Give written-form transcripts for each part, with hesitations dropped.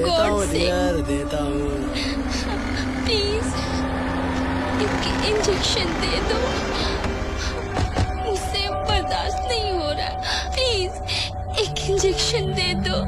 देता हूँ God dear, देता हूँ। प्लीज एक इंजेक्शन दे दो, मुझसे बर्दाश्त नहीं हो रहा। प्लीज एक इंजेक्शन दे दो।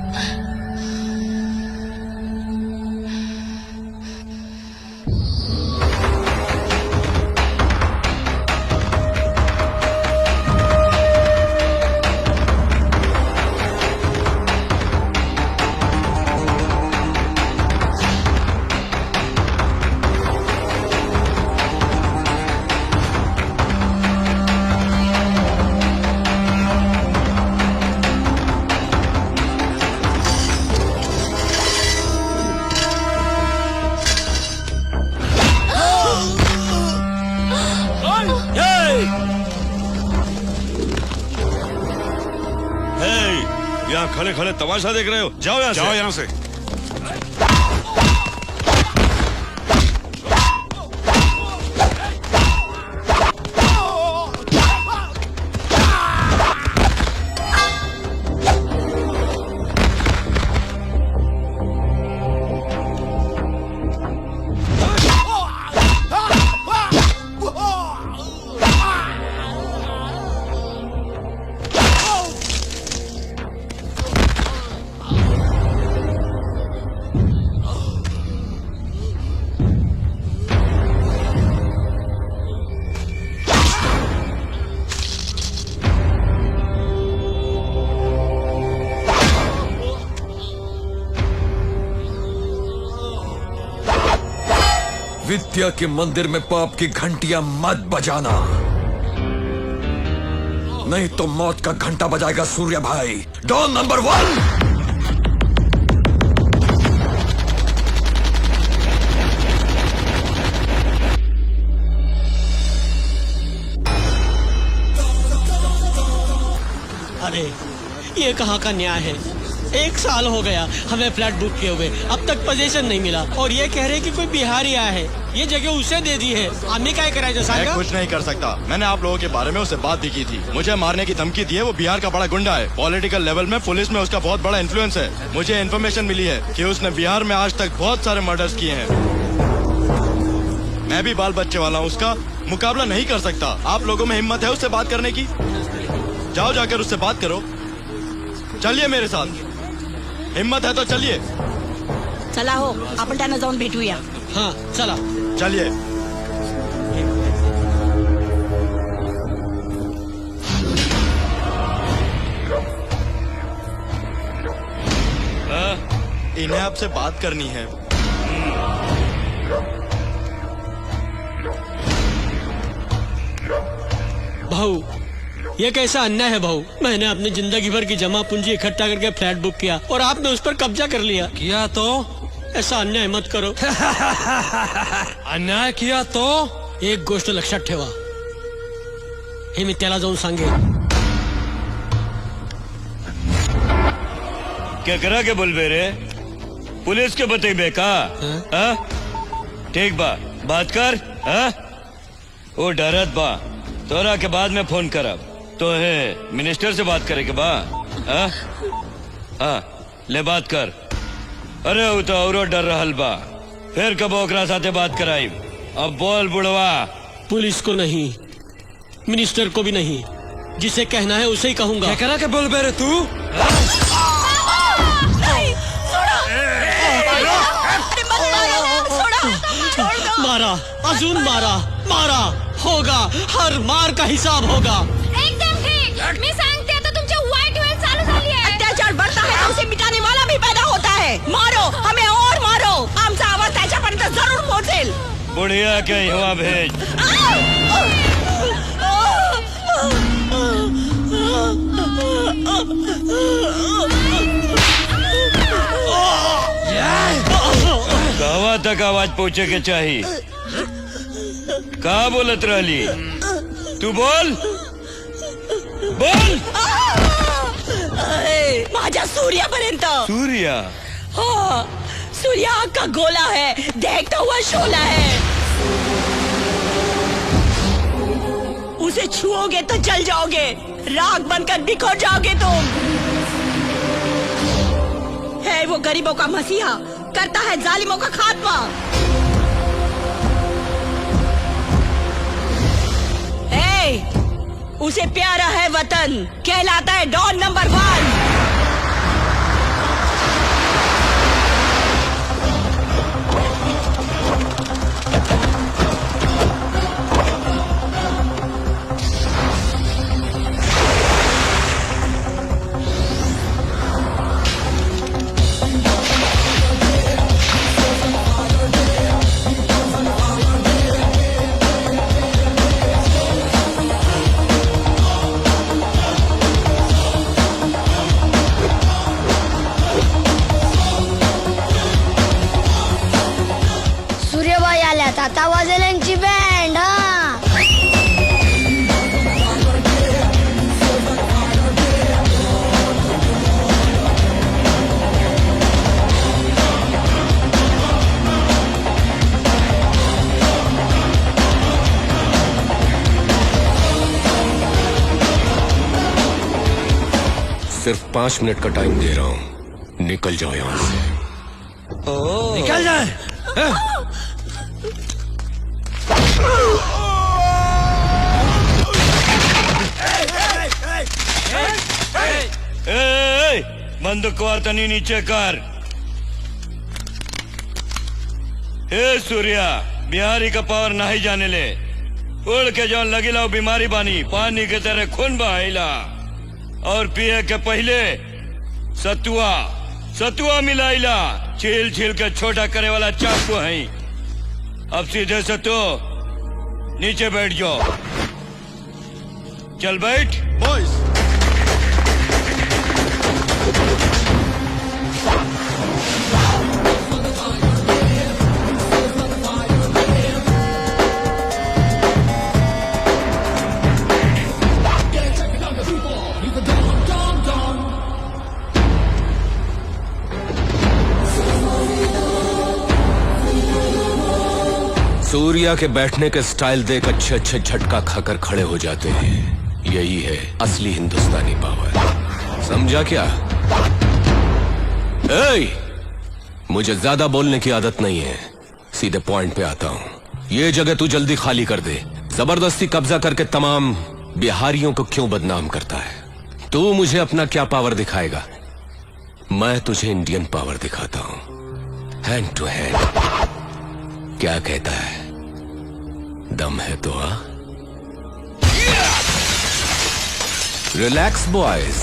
यहाँ खड़े खड़े तमाशा देख रहे हो? जाओ यहाँ से। विद्या के मंदिर में पाप की घंटियां मत बजाना, नहीं तो मौत का घंटा बजाएगा सूर्य भाई। Don number 1। अरे ये कहाँ का न्याय है? 1 साल हो गया हमें फ्लैट बुक किए हुए, अब तक पोजीशन नहीं मिला और ये कह रहे कि कोई बिहारी आया है, ये जगह उसे दे दी है। हमें क्या कराया जैसा? मैं कुछ नहीं कर सकता। मैंने आप लोगों के बारे में उससे बात भी की थी। मुझे मारने की धमकी दी है। वो बिहार का बड़ा गुंडा है। पॉलिटिकल लेवल में पुलिस में उसका बहुत बड़ा इन्फ्लुएंस है। मुझे इन्फॉर्मेशन मिली है कि उसने बिहार में आज तक बहुत सारे मर्डर्स किए हैं। मैं भी बाल बच्चे वाला हूँ, उसका मुकाबला नहीं कर सकता। आप लोगों में हिम्मत है उससे बात करने की? जाओ जाकर उससे बात करो। चलिए मेरे साथ, हिम्मत है तो चलिए। चला हो, आपण त्यांना जाऊन भेटूया। हाँ चला चलिए। इन्हें आपसे बात करनी है। भाऊ, ये कैसा अन्याय है भाऊ? मैंने अपनी जिंदगी भर की जमा पूंजी इकट्ठा करके फ्लैट बुक किया और आपने उस पर कब्जा कर लिया। किया तो? ऐसा अन्याय मत करो। अन्याय किया तो? एक गोष्ट लक्षात ठेवा, हे मी त्याला जाऊन सांगेन। क्या करा के बोल रे? पुलिस के बतेबे का? ठीक बा, बात कर। वो डरत बा, तोरा के बाद में फोन करब। तो है मिनिस्टर से बात करे के बा? ले बात कर। अरे वो तो औरो डर रहल बा, फिर कब ओकरा साथे बात कराई। अब बोल बुढ़वा। पुलिस को नहीं, मिनिस्टर को भी नहीं, जिसे कहना है उसे ही कहूंगा। क्या करा के बोल बे रे तू? मारा, अजून मारा, मारा होगा, हर मार का हिसाब होगा। एकदम ठीक। मी सांगते आता तुमच्या वाईट वेळ चालू झाली आहे। अत्याचार बढ़ता है तो उसे मिटाने वाला भी पैदा होता है। मारो, हमें और मारो, आमचा आवाज त्याच्यापर्यंत जरूर पोहोचेल। बुढ़िया के हुआ भेज। कहवा तक आवाज पहुँचे के चाहिए? का बोलत रहली? तू बोल बोल। माझ्या सूर्यापर्यंत। सूर्या? हाँ, सूर्य आग का गोला है, देखता हुआ शोला है। उसे छुओगे तो जल जाओगे, राख बनकर बिखर जाओगे तुम। है है वो गरीबों का मसीहा, करता है जालिमों का खात्मा। उसे प्यारा है वतन, कहलाता है डॉन नंबर 1। सूर्यबाई आल्यात, आता वाजेल यांची बँड। हा सिर्फ 5 मिनट का टाइम दे रहा हूँ, निकल जाओ यहाँ से। निकल जाए। बंदूक वार्तनी नीचे कर। सूर्या, बिहारी का पावर नहीं जाने ले। उड़ के जौन लगिला बीमारी बानी, पानी के तरह खून बहाइला और पिए के पहले सतुआ मिलाइला। छील छील के छोटा करे वाला चाकू है। अब सीधे से तो नीचे बैठ जाओ। चल बैठ। बॉयज, सूर्या के बैठने के स्टाइल देख अच्छे अच्छे झटका खाकर खड़े हो जाते हैं। यही है असली हिंदुस्तानी पावर, समझा क्या? मुझे ज्यादा बोलने की आदत नहीं है, सीधे पॉइंट पे आता हूँ। ये जगह तू जल्दी खाली कर दे। जबरदस्ती कब्जा करके तमाम बिहारियों को क्यों बदनाम करता है? तू मुझे अपना क्या पावर दिखाएगा? मैं तुझे इंडियन पावर दिखाता हूँ, हैंड टू हैंड। क्या कहता है? दम है तो आ? Relax boys.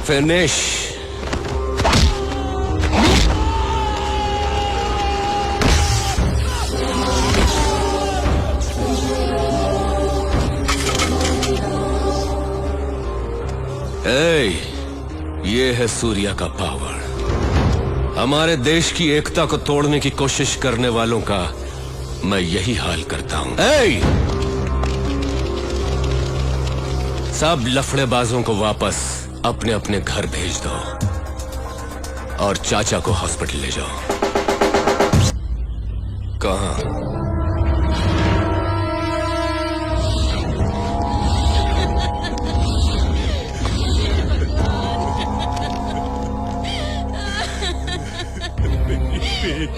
फिनिश। ये है सूर्या का पावर। हमारे देश की एकता को तोड़ने की कोशिश करने वालों का मैं यही हाल करता हूं। सब लफड़ेबाजों को वापस अपने अपने घर भेज दो और चाचा को हॉस्पिटल ले जाओ। कहां?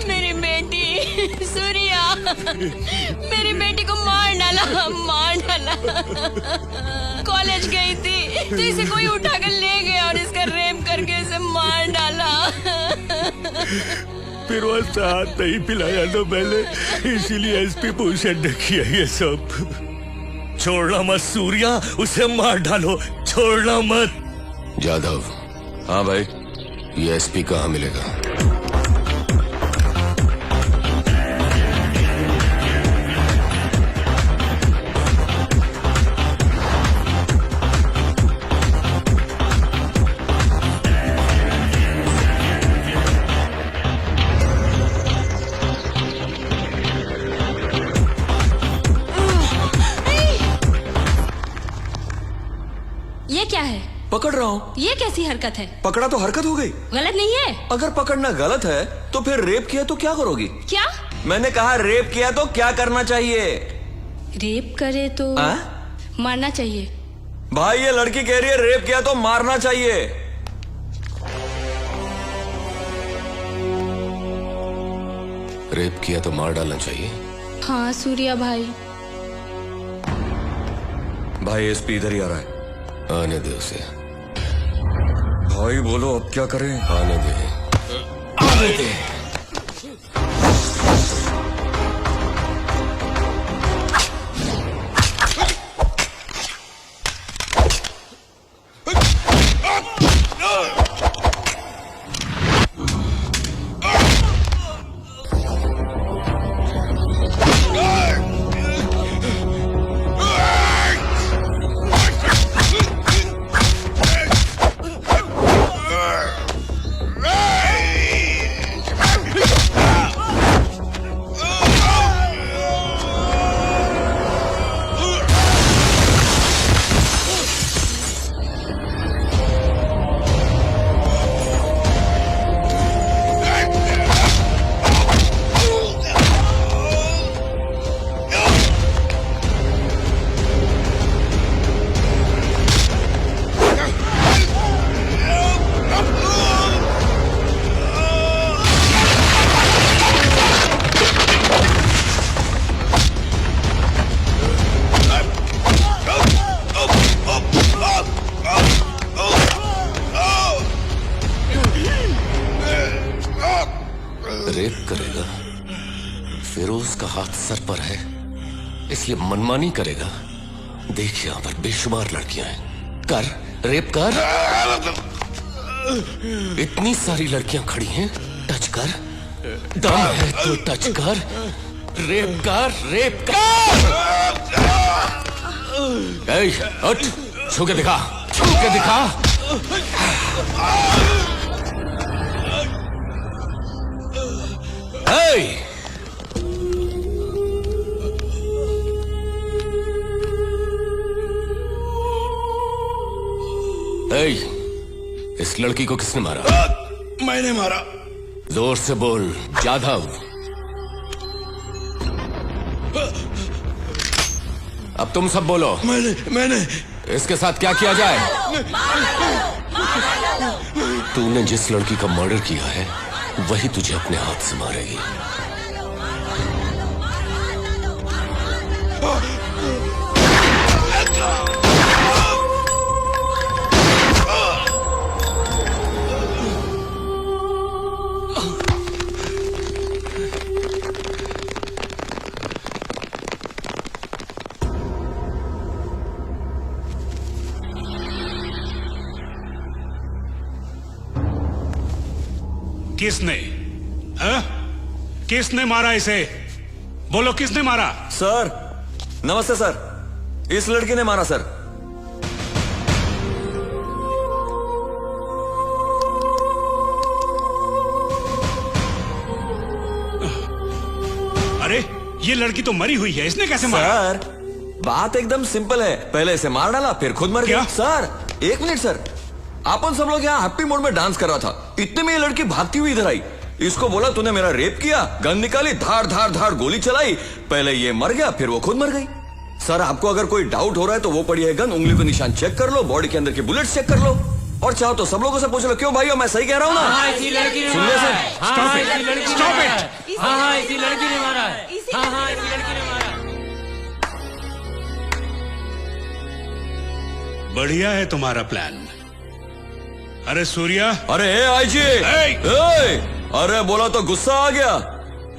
मेरी बेटी सूर्या, मेरी बेटी को मार डाला। कॉलेज गई थी तो इसे कोई उठाकर ले गया और इसका रेप करके इसे मार डाला। फिर वो साथ नहीं पिलाया तो मैंने, इसीलिए एसपी भूषण ने किया ये सब। छोड़ना मत सूर्या, उसे मार डालो, छोड़ना मत। जाधव। हाँ भाई, ये एसपी कहाँ मिलेगा? ये क्या है? पकड़ रहा हूँ। ये कैसी हरकत है? पकड़ा तो हरकत हो गई। गलत नहीं है? अगर पकड़ना गलत है तो फिर रेप किया तो क्या करोगी? क्या? मैंने कहा रेप किया तो क्या करना चाहिए? रेप करे तो मारना चाहिए। भाई ये लड़की कह रही है रेप किया तो मारना चाहिए। रेप किया तो मार डालना चाहिए। हाँ सूर्या भाई। भाई एसपी इधर ही आ रहा है। आने दे उसे। भाई बोलो अब क्या करें? आने दे। आने दे। रेप करेगा, फिरोज का हाथ सर पर है इसलिए मनमानी करेगा। देख यहां पर बेशुमार लड़कियां हैं, कर रेप कर। इतनी सारी लड़कियां खड़ी हैं, टच कर। दम है तो टच कर। रेप कर, रेप कर। ए, उठ, छू के दिखा, छू के दिखा। इस लड़की को किसने मारा? मैंने मारा। जोर से बोल जाधव। अब तुम सब बोलो। मैंने इसके साथ क्या किया जाए? तूने जिस लड़की का मर्डर किया है वही तुझे अपने हाथ से मारेगी। किसने? किसने मारा इसे? बोलो किसने मारा? सर नमस्ते सर, इस लड़की ने मारा सर। ये लड़की तो मरी हुई है, इसने कैसे मारा? सर बात एकदम सिंपल है, पहले इसे मार डाला फिर खुद मर गया। क्या? सर एक मिनट सर, अपन सब लोग यहाँ हैप्पी मोड में डांस कर रहा था, इतने में ये लड़की भागती हुई इधर आई। इसको बोला तूने मेरा रेप किया, गन निकाली, धार धार धार गोली चलाई, पहले ये मर गया फिर वो खुद मर गई। सर आपको अगर कोई डाउट हो रहा है तो वो पड़ी है गन, उंगली को निशान चेक कर लो, बॉडी के अंदर की बुलेट चेक कर लो, और चाहो तो सब लोगों से पूछ लो। क्यों भाइयों मैं सही कह रहा हूँ ना? इसी लड़की ने सुनिए sir, Stop it! Stop it! हाँ इसी लड़की ने मारा है। हाँ इसी लड़की ने मारा। बढ़िया है तुम्हारा प्लान। अरे सूर्या, अरे आईजी, अरे बोला तो गुस्सा आ गया।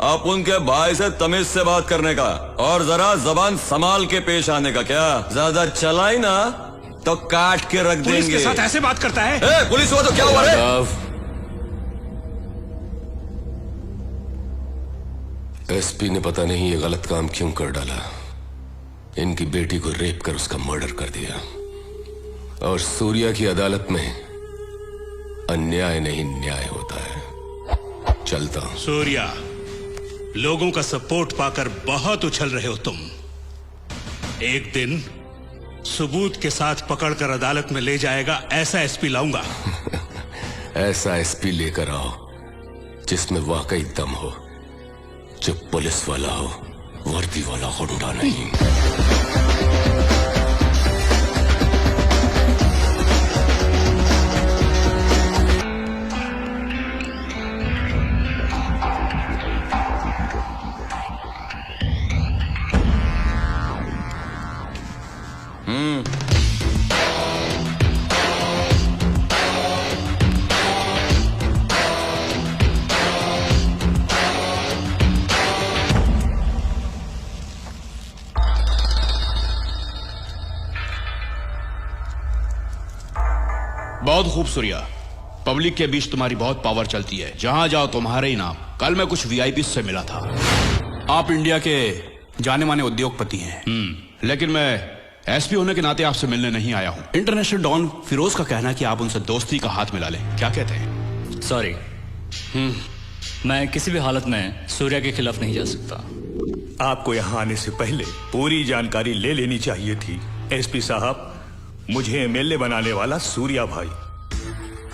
आप उनके भाई से तमीज से बात करने का और जरा जबान संभाल के पेश आने का। क्या ज्यादा चलाई ना तो काट के रख पुलिस देंगे। के साथ ऐसे बात करता है? पुलिस हुआ तो क्या हुआ रे? एसपी ने पता नहीं ये गलत काम क्यों कर डाला। इनकी बेटी को रेप कर उसका मर्डर कर दिया, और सूर्या की अदालत में अन्याय नहीं न्याय होता है। चलता हूं। सूर्या, लोगों का सपोर्ट पाकर बहुत उछल रहे हो तुम। एक दिन सबूत के साथ पकड़कर अदालत में ले जाएगा ऐसा एसपी लाऊंगा। ऐसा एसपी लेकर आओ जिसमें वाकई दम हो, जो पुलिस वाला हो, वर्दी वाला गुंडा नहीं। बहुत खूब सूर्या, पब्लिक के बीच तुम्हारी बहुत पावर चलती है, जहां जाओ तुम्हारे ही नाम। कल मैं कुछ वीआईपी से मिला था। आप इंडिया के जाने माने उद्योगपति हैं, लेकिन मैं एसपी होने के नाते आपसे मिलने नहीं आया हूं। इंटरनेशनल डॉन फिरोज का कहना है कि आप उनसे दोस्ती का हाथ मिला लें, क्या कहते हैं? सॉरी, मैं किसी भी हालत में सूर्या के खिलाफ नहीं जा सकता। आपको यहाँ आने से पहले पूरी जानकारी ले लेनी चाहिए थी। एसपी साहब, मुझे एमएलए बनाने वाला सूर्या भाई,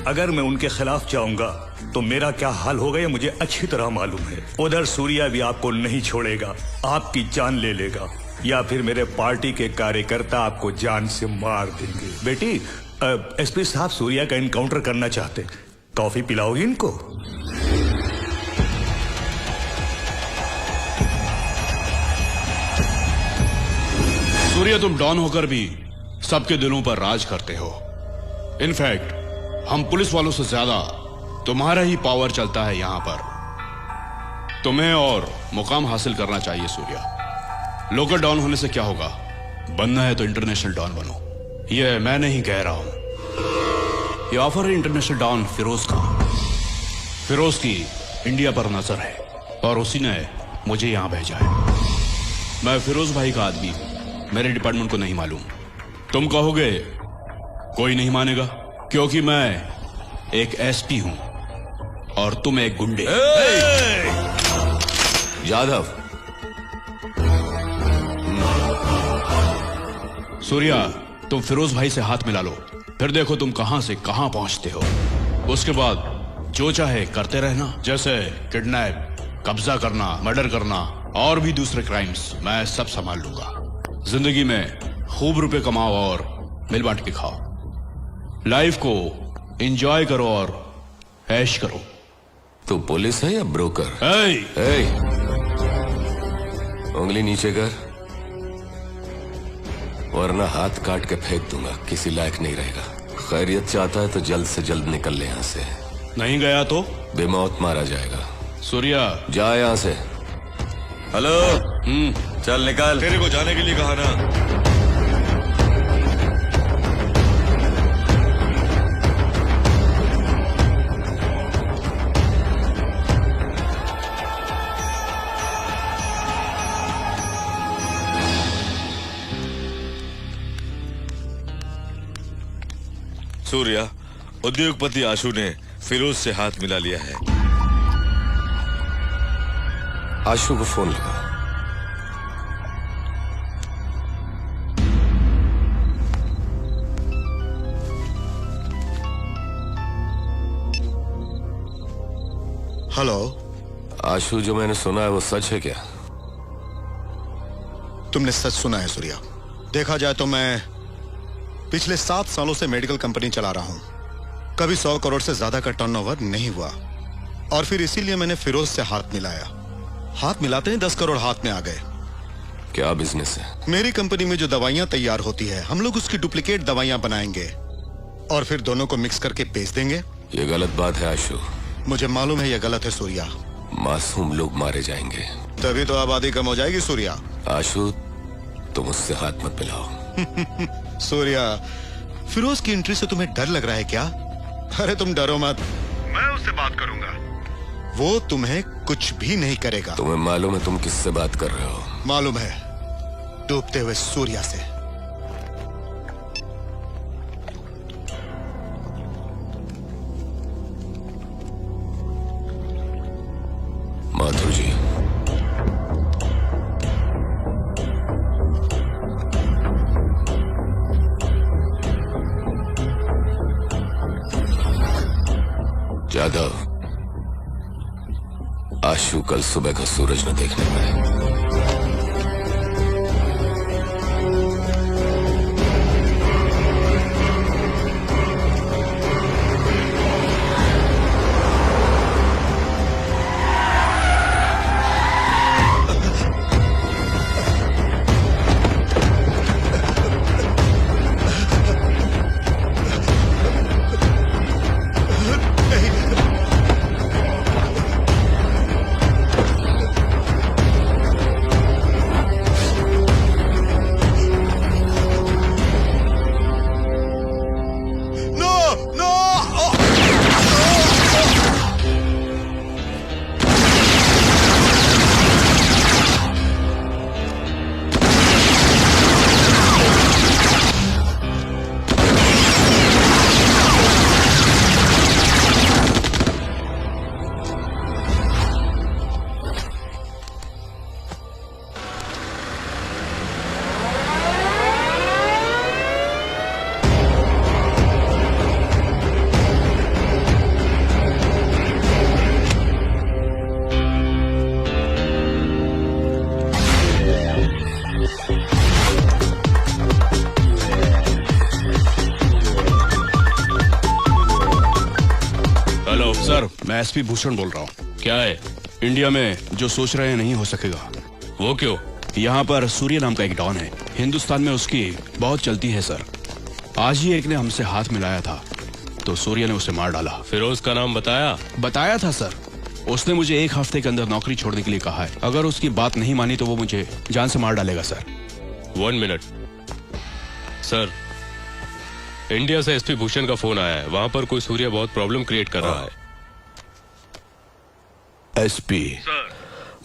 अगर मैं उनके खिलाफ जाऊंगा तो मेरा क्या हाल होगा ये मुझे अच्छी तरह मालूम है। उधर सूर्या भी आपको नहीं छोड़ेगा, आपकी जान ले लेगा, या फिर मेरे पार्टी के कार्यकर्ता आपको जान से मार देंगे। बेटी, एसपी साहब सूर्या का इनकाउंटर करना चाहते, कॉफी पिलाओगी इनको? सूर्या, तुम डॉन होकर भी सबके दिलों पर राज करते हो। इनफैक्ट हम पुलिस वालों से ज्यादा तुम्हारा ही पावर चलता है यहां पर। तुम्हें और मुकाम हासिल करना चाहिए सूर्या। लोकल डॉन होने से क्या होगा, बनना है तो इंटरनेशनल डॉन बनो। यह मैं नहीं कह रहा हूं, यह ऑफर है इंटरनेशनल डॉन फिरोज का। फिरोज की इंडिया पर नजर है और उसी ने मुझे यहां भेजा है। मैं फिरोज भाई का आदमी हूं, मेरे डिपार्टमेंट को नहीं मालूम। तुम कहोगे कोई नहीं मानेगा, क्योंकि मैं एक एसपी हूं और तुम एक गुंडे। यादव, सूर्या, तुम फिरोज भाई से हाथ मिला लो, फिर देखो तुम कहां से कहां पहुंचते हो। उसके बाद जो चाहे करते रहना, जैसे किडनैप, कब्जा करना, मर्डर करना और भी दूसरे क्राइम्स मैं सब संभाल लूंगा। जिंदगी में खूब रुपए कमाओ और मिल बांट के खाओ। लाइफ को एंजॉय करो और ऐश करो। तू पुलिस है या ब्रोकर? उंगली नीचे कर, वरना हाथ काट के फेंक दूंगा, किसी लायक नहीं रहेगा। खैरियत चाहता है तो जल्द से जल्द निकल ले यहाँ से, नहीं गया तो बेमौत मारा जाएगा। सूर्या, जा यहाँ से। हेलो, चल निकाल। तेरे को जाने के लिए कहा ना। सूर्या, उद्योगपति आशु ने फिरोज से हाथ मिला लिया है। आशु को फोन लगा। हेलो आशु, जो मैंने सुना है वो सच है क्या? तुमने सच सुना है सूर्या। देखा जाए तो मैं पिछले 7 सालों से मेडिकल कंपनी चला रहा हूं। कभी 100 करोड़ से ज्यादा का टर्नओवर नहीं हुआ, और फिर इसीलिए मैंने फिरोज से हाथ मिलाया। हाथ मिलाते ही 10 करोड़ हाथ में आ गए। क्या बिजनेस है? मेरी कंपनी में जो दवाइयां तैयार होती है, हम लोग उसकी डुप्लीकेट दवाइयां बनाएंगे और फिर दोनों को मिक्स करके बेच देंगे। ये गलत बात है आशु। मुझे मालूम है ये गलत है सूर्या। मासूम लोग मारे जाएंगे। तभी तो आबादी कम हो जाएगी सूर्या। आशु, तुम उससे हाथ मत मिलाओ। सूर्या, फिरोज की एंट्री से तुम्हें डर लग रहा है क्या? अरे तुम डरो मत, मैं उससे बात करूंगा। वो तुम्हें कुछ भी नहीं करेगा। तुम्हें मालूम है तुम किससे बात कर रहे हो? मालूम है, डूबते हुए सूर्या से। माधुर जी, जादव, आशु कल सुबह का सूरज न देखने पाए। सर, मैं एसपी भूषण बोल रहा हूँ। क्या है? इंडिया में जो सोच रहे हैं नहीं हो सकेगा। वो क्यों? यहाँ पर सूर्य नाम का एक डॉन है, हिंदुस्तान में उसकी बहुत चलती है सर। आज ही एक ने हमसे हाथ मिलाया था तो सूर्य ने उसे मार डाला। फिरोज का नाम बताया? बताया था सर। उसने मुझे 1 हफ्ते के अंदर नौकरी छोड़ने के लिए कहा है। अगर उसकी बात नहीं मानी तो वो मुझे जान से मार डालेगा सर। 1 मिनट सर, इंडिया से एसपी भूषण का फोन आया है। वहां पर कोई सूर्य बहुत प्रॉब्लम क्रिएट कर रहा है। एसपी,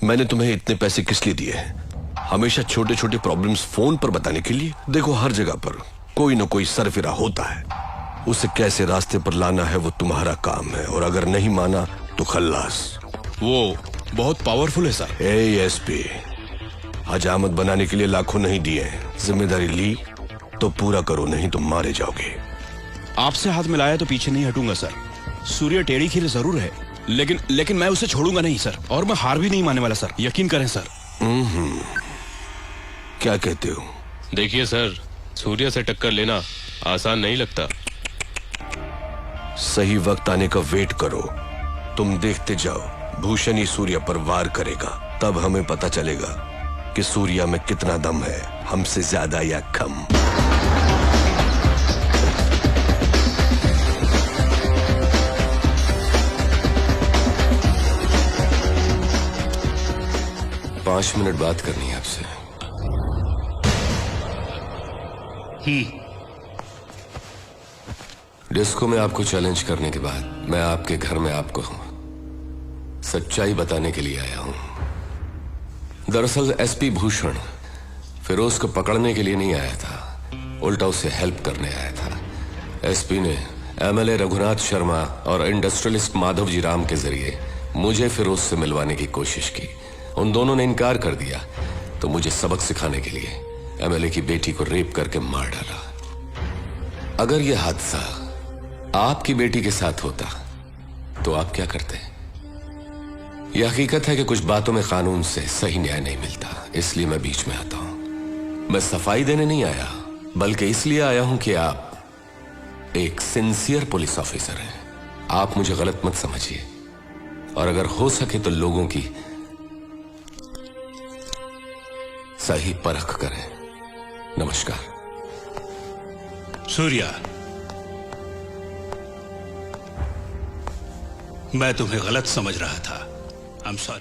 मैंने तुम्हें इतने पैसे किस लिए दिए हैं? हमेशा छोटे छोटे प्रॉब्लम्स फोन पर बताने के लिए? देखो, हर जगह पर कोई न कोई सरफिरा होता है। उसे कैसे रास्ते पर लाना है वो तुम्हारा काम है, और अगर नहीं माना तो खल्लास। वो बहुत पावरफुल है सर। एसपी, हजामत बनाने के लिए लाखों नहीं दिए, जिम्मेदारी ली तो पूरा करो, नहीं तो मारे जाओगे। आपसे हाथ मिलाया तो पीछे नहीं हटूंगा सर। सूर्य टेढ़ी खीर जरूर है, लेकिन मैं उसे छोड़ूंगा नहीं सर, और मैं हार भी नहीं मानने वाला सर, यकीन करें सर। क्या कहते हो? देखिए सर, सूर्य से टक्कर लेना आसान नहीं लगता। सही वक्त आने का वेट करो। तुम देखते जाओ, भूषण ही सूर्य पर वार करेगा, तब हमें पता चलेगा कि सूर्य में कितना दम है, हमसे ज्यादा या कम। पांच मिनट बात करनी है आपसे। डिस्को में आपको चैलेंज करने के बाद मैं आपके घर में आपको सच्चाई बताने के लिए आया हूं। दरअसल एसपी भूषण फिरोज को पकड़ने के लिए नहीं आया था, उल्टा उसे हेल्प करने आया था। एसपी ने एमएलए रघुनाथ शर्मा और इंडस्ट्रियलिस्ट माधव जी राम के जरिए मुझे फिरोज से मिलवाने की कोशिश की। उन दोनों ने इनकार कर दिया, तो मुझे सबक सिखाने के लिए एमएलए की बेटी को रेप करके मार डाला। अगर यह हादसा आपकी बेटी के साथ होता तो आप क्या करते? यह हकीकत है कि कुछ बातों में कानून से सही न्याय नहीं मिलता, इसलिए मैं बीच में आता हूं। मैं सफाई देने नहीं आया, बल्कि इसलिए आया हूं कि आप एक सिंसियर पुलिस ऑफिसर हैं। आप मुझे गलत मत समझिए, और अगर हो सके तो लोगों की सही परख करें। नमस्कार। सूर्या, मैं तुम्हें गलत समझ रहा था। I am sorry.